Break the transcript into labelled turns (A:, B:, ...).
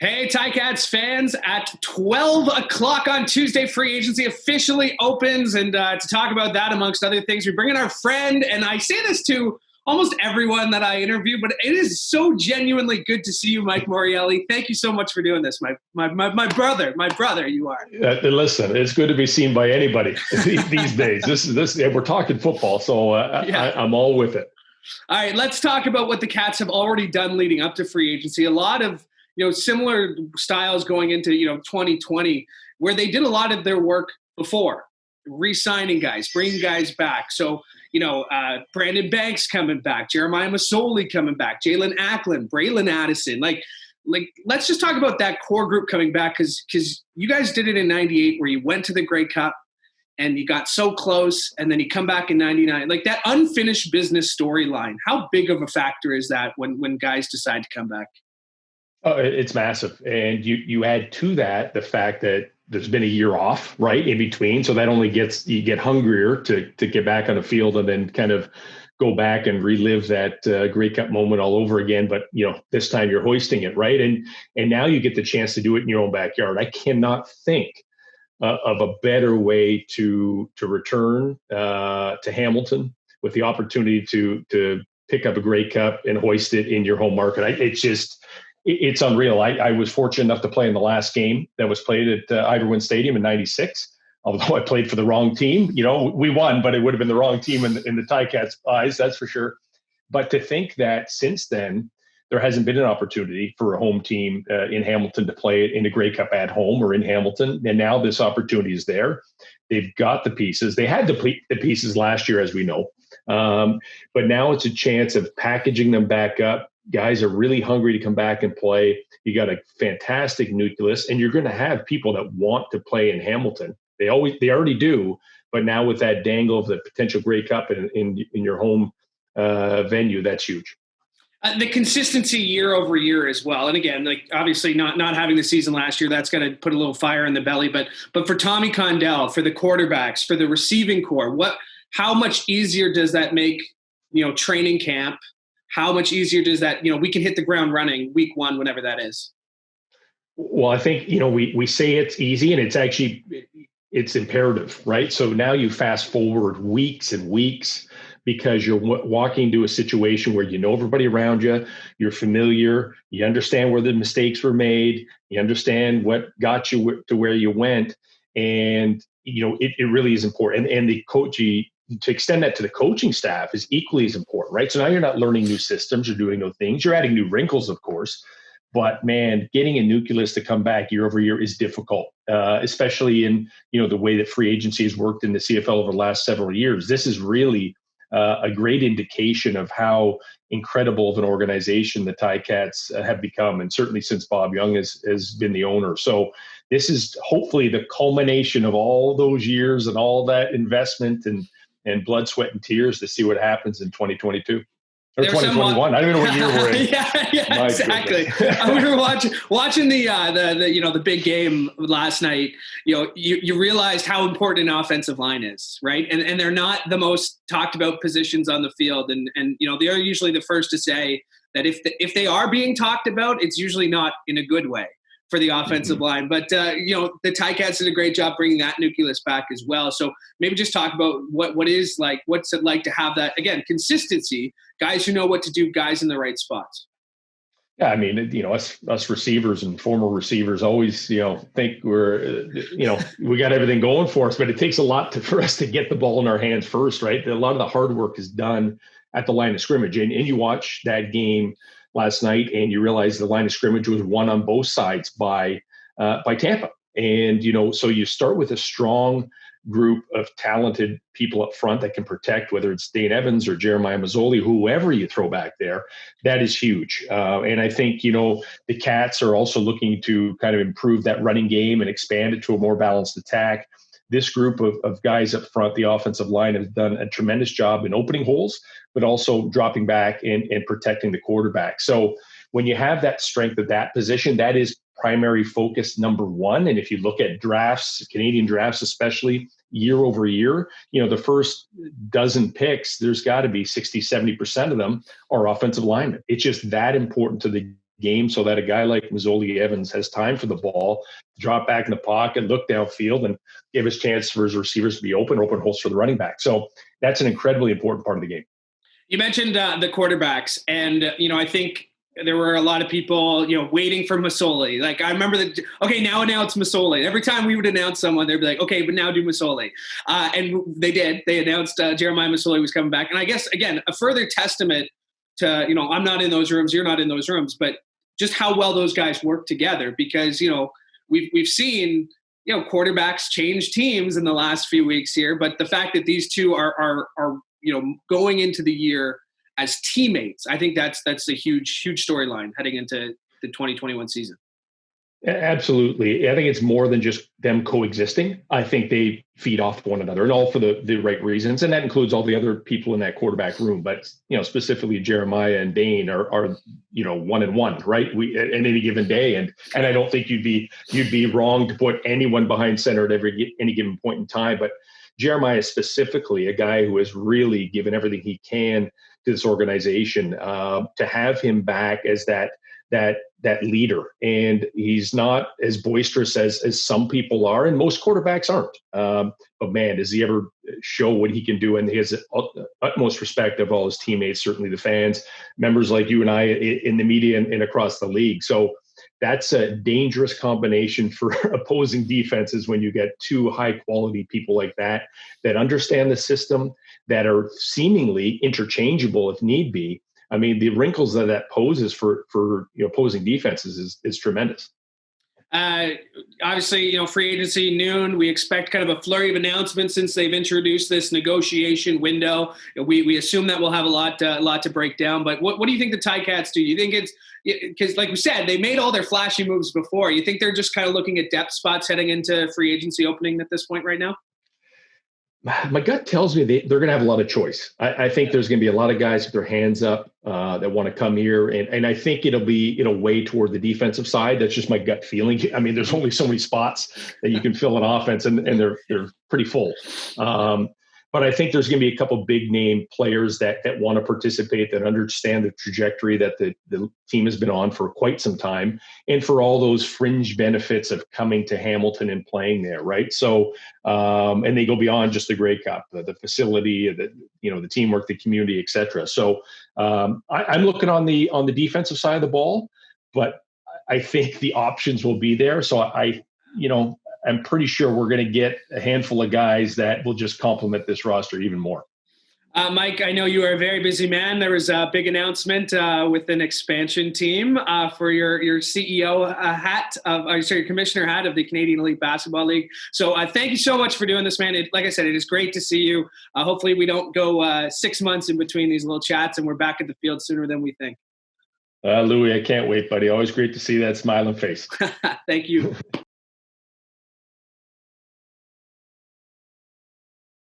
A: Hey, Ticats fans, at 12 o'clock on Tuesday, free agency officially opens. And to talk about that, amongst other things, we bring in our friend, and I say this to almost everyone that I interview, but it is so genuinely good to see you, Mike Morreale. Thank you so much for doing this, my brother, you are.
B: Listen, it's good to be seen by anybody these days. This we're talking football, so I'm all with it.
A: All right, let's talk about what the Cats have already done leading up to free agency. A lot of similar styles going into 2020, where they did a lot of their work before, re-signing guys, bringing guys back. So Brandon Banks coming back, Jeremiah Masolis coming back, Jalen Ackland, Braylon Addison. Like let's just talk about that core group coming back, because you guys did it in '98, where you went to the Grey Cup and you got so close, and then you come back in '99. Like that unfinished business storyline. How big of a factor is that when guys decide to come back?
B: Oh, it's massive. And you add to that the fact that there's been a year off, right, in between. So that only you get hungrier to get back on the field and then kind of go back and relive that Grey Cup moment all over again. But, this time you're hoisting it, right? And now you get the chance to do it in your own backyard. I cannot think of a better way to return to Hamilton with the opportunity to pick up a Grey Cup and hoist it in your home market. It's unreal. I was fortunate enough to play in the last game that was played at Iverwin Stadium in '96. Although I played for the wrong team, we won, but it would have been the wrong team in the Ticats' eyes, that's for sure. But to think that since then, there hasn't been an opportunity for a home team in Hamilton to play it in the Grey Cup at home or in Hamilton. And now this opportunity is there. They've got the pieces. They had the pieces last year, as we know. But now it's a chance of packaging them back up. Guys are really hungry to come back and play. You got a fantastic nucleus, and you're going to have people that want to play in Hamilton. They already do, but now with that dangle of the potential Grey Cup in your home venue, that's huge.
A: The consistency year over year as well. And again, obviously not having the season last year, that's going to put a little fire in the belly. But for Tommy Condell, for the quarterbacks, for the receiving core, how much easier does that make training camp? How much easier does that, we can hit the ground running week one, whenever that is?
B: Well, I think, we say it's easy, and it's imperative, right? So now you fast forward weeks and weeks, because you're walking into a situation where everybody around you, you're familiar, you understand where the mistakes were made, you understand what got you to where you went. And, it really is important. And the to extend that to the coaching staff is equally as important, right? So now you're not learning new systems, you're doing new things, you're adding new wrinkles, of course. But man, getting a nucleus to come back year over year is difficult, especially in the way that free agency has worked in the CFL over the last several years. This is really a great indication of how incredible of an organization the Ticats have become, and certainly since Bob Young has been the owner. So this is hopefully the culmination of all those years and all that investment and blood, sweat, and tears to see what happens in 2022. Or 2021. I don't even know what year we're in.
A: yeah, exactly. We were watching the big game last night. You realized how important an offensive line is, right? And they're not the most talked about positions on the field. And they're usually the first to say that if they are being talked about, it's usually not in a good way for the offensive line. But, the Ticats did a great job bringing that nucleus back as well. So maybe just talk about what's it like to have that, again, consistency, guys who know what to do, guys in the right spots.
B: Yeah, I mean, us receivers and former receivers always, think we're, we got everything going for us, but it takes a lot for us to get the ball in our hands first, right? A lot of the hard work is done at the line of scrimmage. And you watch that game last night and you realize the line of scrimmage was won on both sides by Tampa. And, so you start with a strong group of talented people up front that can protect, whether it's Dane Evans or Jeremiah Masolis, whoever you throw back there, that is huge. And I think, the Cats are also looking to kind of improve that running game and expand it to a more balanced attack. This group of guys up front, the offensive line, has done a tremendous job in opening holes, but also dropping back and protecting the quarterback. So when you have that strength at that position, that is primary focus number one. And if you look at drafts, Canadian drafts especially, year over year, the first dozen picks, there's got to be 60, 70% of them are offensive linemen. It's just that important to the game so that a guy like Masolis Evans has time for the ball, drop back in the pocket, look downfield, and give his chance for his receivers to be open holes for the running back. So that's an incredibly important part of the game.
A: You mentioned the quarterbacks, and I think there were a lot of people, waiting for Masolis. Like, I remember that. Okay, now announce Masolis. Every time we would announce someone, they'd be like, "Okay, but now do Masolis." And they did. They announced Jeremiah Masolis was coming back. And I guess again, a further testament to I'm not in those rooms, you're not in those rooms, but just how well those guys work together. Because we've seen quarterbacks change teams in the last few weeks here, but the fact that these two are going into the year as teammates, I think that's a huge storyline heading into the 2021 season.
B: Absolutely. I think it's more than just them coexisting. I think they feed off one another, and all for the right reasons. And that includes all the other people in that quarterback room. But, specifically Jeremiah and Dane are 1-1, right? We at any given day. And I don't think you'd be wrong to put anyone behind center at any given point in time. But Jeremiah is specifically a guy who has really given everything he can to this organization. To have him back as that leader, and he's not as boisterous as some people are, and most quarterbacks aren't. But man, does he ever show what he can do? And he has the utmost respect of all his teammates, certainly the fans, members like you and I in the media and across the league. So that's a dangerous combination for opposing defenses when you get two high quality people like that understand the system, that are seemingly interchangeable if need be. I mean, the wrinkles that poses for opposing defenses is tremendous.
A: Obviously, free agency noon. We expect kind of a flurry of announcements since they've introduced this negotiation window. We assume that we'll have a lot to break down. But what do you think the Ticats do? You think it's because, like we said, they made all their flashy moves before. You think they're just kind of looking at depth spots heading into free agency opening at this point right now?
B: My gut tells me they're going to have a lot of choice. I think there's going to be a lot of guys with their hands up that want to come here. And I think it'll weigh toward the defensive side. That's just my gut feeling. I mean, there's only so many spots that you can fill an offense, and they're pretty full. But I think there's going to be a couple big name players that want to participate, that understand the trajectory that the team has been on for quite some time, and for all those fringe benefits of coming to Hamilton and playing there, right? So, and they go beyond just the Grey Cup, the facility, the teamwork, the community, et cetera. So I'm looking on the defensive side of the ball, but I think the options will be there. So I'm pretty sure we're going to get a handful of guys that will just complement this roster even more.
A: Mike, I know you are a very busy man. There was a big announcement with an expansion team for your CEO hat, your commissioner hat of the Canadian Elite Basketball League. So thank you so much for doing this, man. Like I said, it is great to see you. Hopefully we don't go 6 months in between these little chats, and we're back at the field sooner than we think.
B: Louie, I can't wait, buddy. Always great to see that smiling face.
A: Thank you.